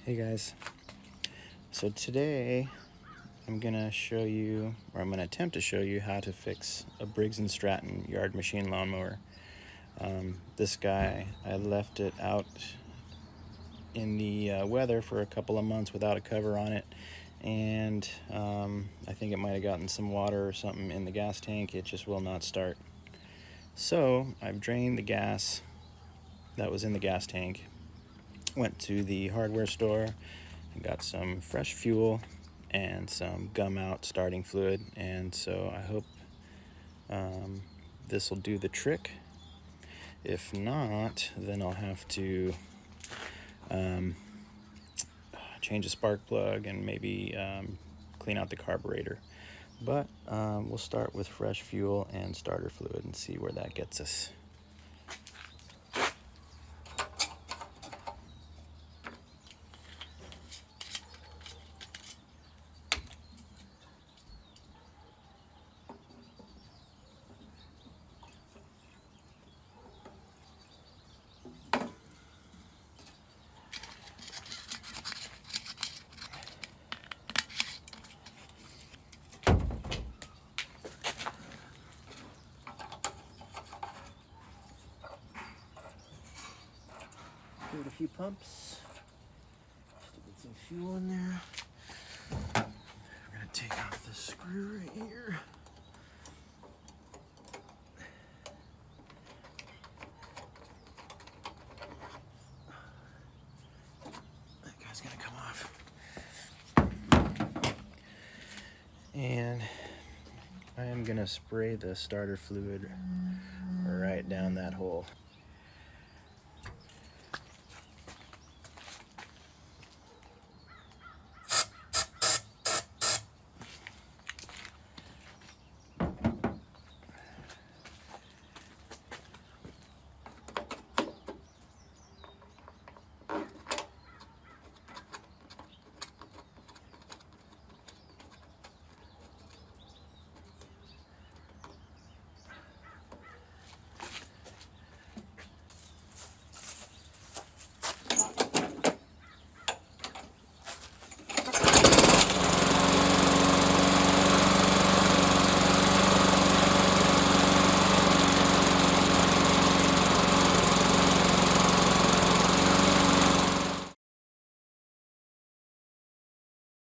Hey guys, so today I'm gonna show you, or I'm gonna attempt to show you how to fix a Briggs & Stratton yard machine lawnmower. This guy, I left it out in the weather for a couple of months without a cover on it, and I think it might have gotten some water or something in the gas tank. It just will not start. So I've drained the gas that was in the gas tank, went to the hardware store and got some fresh fuel and some gum out starting fluid, and so I hope this will do the trick. If not, then I'll have to change a spark plug and maybe clean out the carburetor. But we'll start with fresh fuel and starter fluid and see where that gets us. Give it a few pumps just to get some fuel in there. We're gonna take off this screw right here. That guy's gonna come off. And I am gonna spray the starter fluid right down that hole.